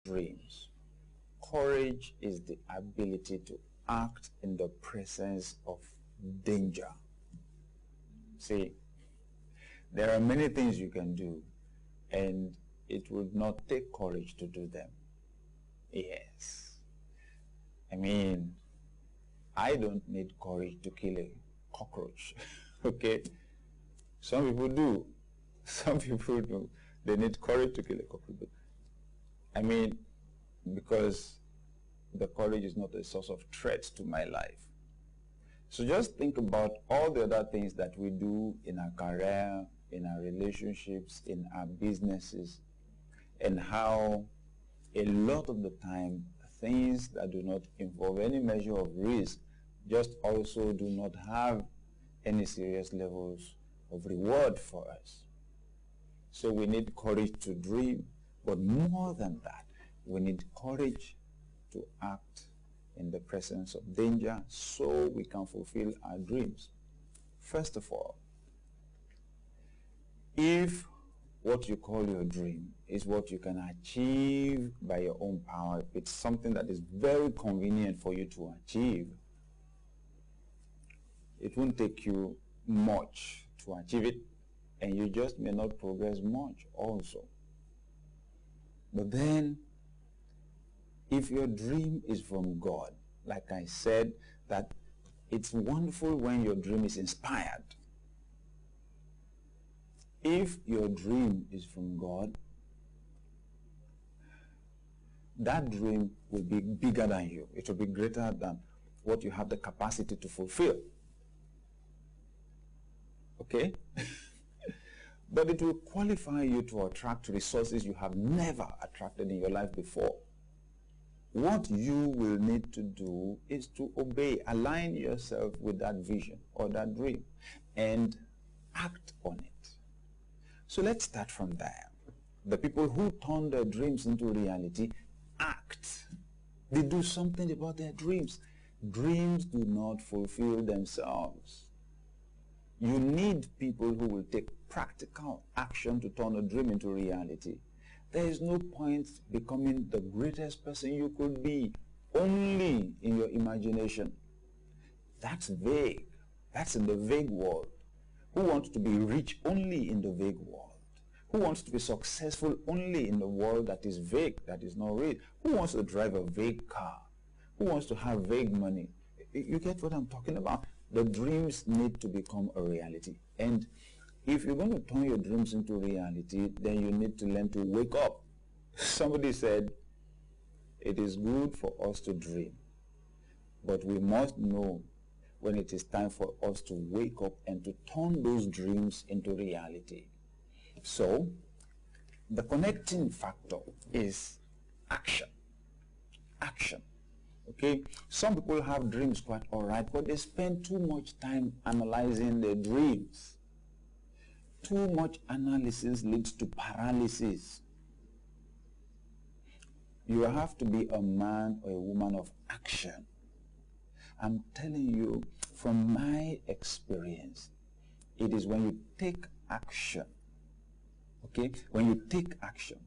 dreams. Courage is the ability to act in the presence of danger. See, there are many things you can do, and it would not take courage to do them. Yes. I mean, I don't need courage to kill a cockroach. Okay? Some people do. Some people do. They need courage to kill a cockroach. I mean, because the courage is not a source of threat to my life. So just think about all the other things that we do in our career, in our relationships, in our businesses, and how a lot of the time things that do not involve any measure of risk just also do not have any serious levels of reward for us. So we need courage to dream, but more than that, we need courage to act in the presence of danger so we can fulfill our dreams. First of all, if what you call your dream is what you can achieve by your own power, it's something that is very convenient for you to achieve, it won't take you much to achieve it, and you just may not progress much also. But then, if your dream is from God, like I said, that it's wonderful when your dream is inspired. If your dream is from God, that dream will be bigger than you. It will be greater than what you have the capacity to fulfill. Okay? But it will qualify you to attract resources you have never attracted in your life before. What you will need to do is to obey, align yourself with that vision or that dream, and act on it. So let's start from there. The people who turn their dreams into reality act. They do something about their dreams. Dreams do not fulfill themselves. You need people who will take practical action to turn a dream into reality. There is no point becoming the greatest person you could be only in your imagination. That's vague. That's in the vague world. Who wants to be rich only in the vague world? Who wants to be successful only in the world that is vague, that is not real? Who wants to drive a vague car? Who wants to have vague money? You get what I'm talking about? The dreams need to become a reality. And if you're going to turn your dreams into reality, then you need to learn to wake up. Somebody said, it is good for us to dream, but we must know when it is time for us to wake up and to turn those dreams into reality. So, the connecting factor is action. Action. Okay? Some people have dreams quite alright, but they spend too much time analyzing their dreams. Too much analysis leads to paralysis. You have to be a man or a woman of action. I'm telling you, from my experience, it is when you take action, okay, when you take action,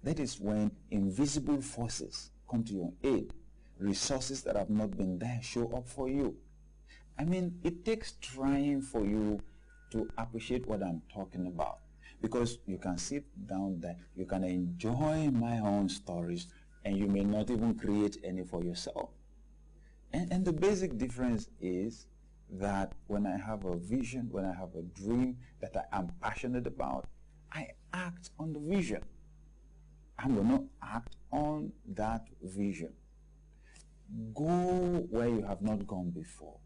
that is when invisible forces come to your aid. Resources that have not been there show up for you. I mean, it takes trying for you to appreciate what I'm talking about, because you can sit down there, you can enjoy my own stories, and you may not even create any for yourself. And the basic difference is that when I have a vision, when I have a dream that I am passionate about, I act on the vision. I'm going to act on that vision. Go where you have not gone before.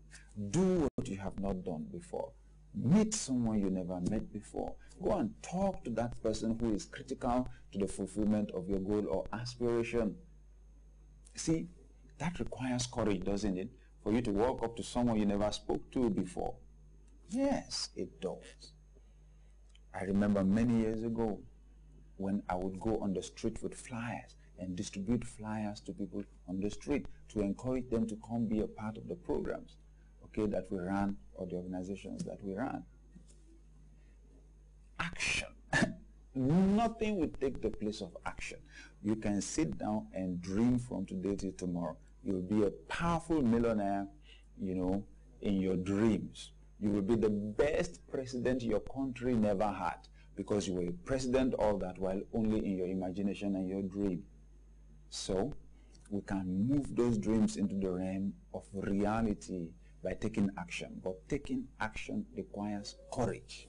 Do what you have not done before. Meet someone you never met before. Go and talk to that person who is critical to the fulfillment of your goal or aspiration. See, that requires courage, doesn't it? For you to walk up to someone you never spoke to before. Yes, it does. I remember many years ago when I would go on the street with flyers and distribute flyers to people on the street to encourage them to come be a part of the programs, okay, that we ran, or the organizations that we ran. Action. Nothing will take the place of action. You can sit down and dream from today till tomorrow. You'll be a powerful millionaire, in your dreams. You will be the best president your country never had, because you were a president all that while only in your imagination and your dream. So we can move those dreams into the realm of reality by taking action. But taking action requires courage.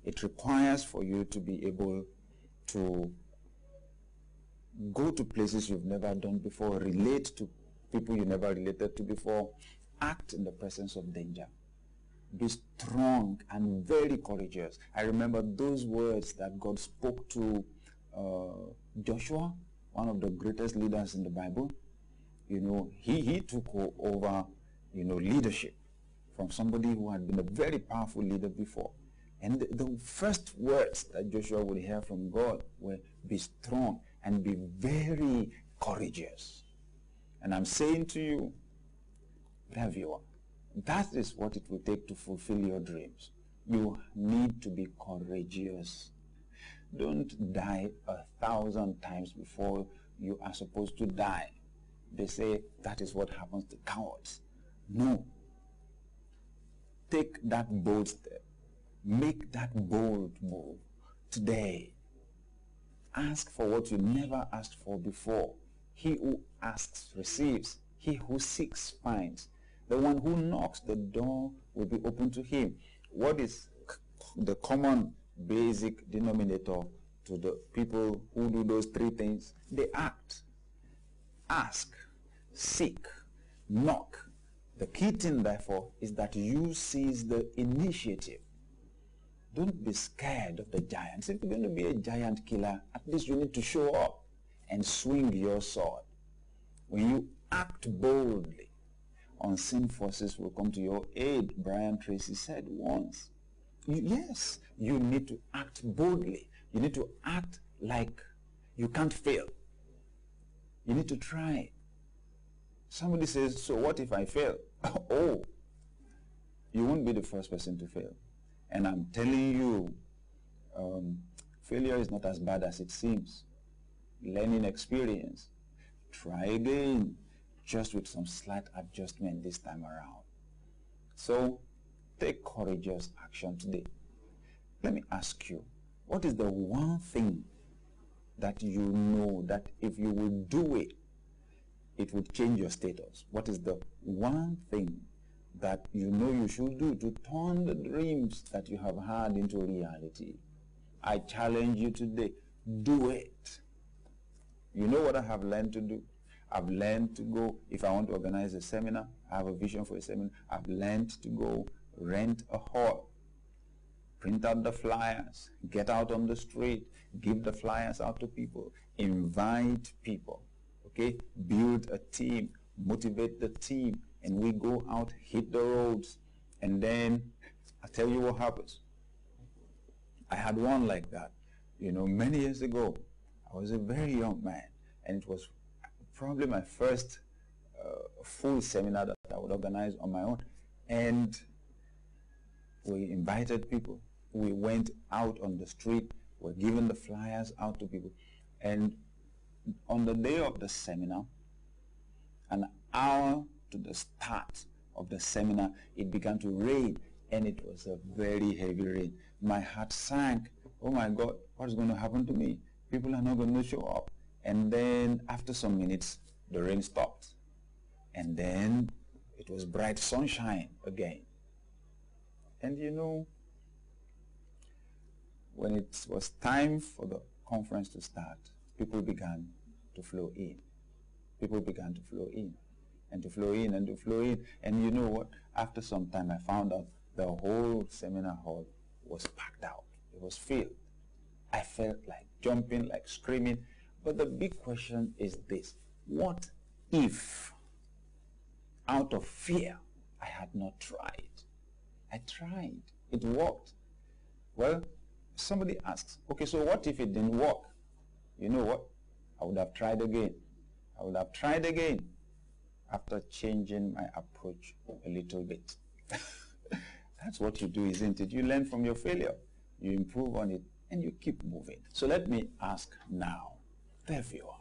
It requires for you to be able to go to places you've never done before, relate to people you never related to before, act in the presence of danger. Be strong and very courageous. I remember those words that God spoke to Joshua, one of the greatest leaders in the Bible. He took over, leadership from somebody who had been a very powerful leader before. And the first words that Joshua would hear from God were, be strong and be very courageous. And I'm saying to you, dear viewer, that is what it will take to fulfill your dreams. You need to be courageous. Don't die 1,000 times before you are supposed to die. They say that is what happens to cowards. No. Take that bold step. Make that bold move today. Ask for what you never asked for before. He who asks receives. He who seeks finds. The one who knocks, the door will be open to him. What is the common basic denominator to the people who do those three things? They act. Ask, seek, knock. The key thing, therefore, is that you seize the initiative. Don't be scared of the giants. If you're going to be a giant killer, at least you need to show up and swing your sword. When you act boldly, unseen forces will come to your aid. Brian Tracy said once. Yes, you need to act boldly. You need to act like you can't fail. You need to try. Somebody says, so what if I fail? Oh, you won't be the first person to fail. And I'm telling you, failure is not as bad as it seems. Learning experience. Try again, just with some slight adjustment this time around. So, take courageous action today. Let me ask you, what is the one thing that you know that if you will do it, it would change your status? What is the one thing that you know you should do to turn the dreams that you have had into reality? I challenge you today, do it. You know what I have learned to do? I've learned to go, if I want to organize a seminar, I have a vision for a seminar, I've learned to go rent a hall, print out the flyers, get out on the street, give the flyers out to people, invite people, okay? Build a team, motivate the team, and we go out, hit the roads, and then I'll tell you what happens. I had one like that, many years ago. I was a very young man, and it was probably my first full seminar that I would organize on my own. And we invited people. We went out on the street. We're giving the flyers out to people. And on the day of the seminar, an hour to the start of the seminar, it began to rain, and it was a very heavy rain. My heart sank. Oh my God, what's going to happen to me? People are not going to show up. And then after some minutes, the rain stopped. And then it was bright sunshine again. And when it was time for the conference to start, people began to flow in. People began to flow in. And to flow in and to flow in. And you know what? After some time, I found out the whole seminar hall was packed out. It was filled. I felt like jumping, like screaming. But the big question is this. What if, out of fear, I had not tried? I tried. It worked. Well, somebody asks, okay, so what if it didn't work? You know what? I would have tried again. I would have tried again after changing my approach a little bit. That's what you do, isn't it? You learn from your failure. You improve on it, and you keep moving. So let me ask now, dear viewer,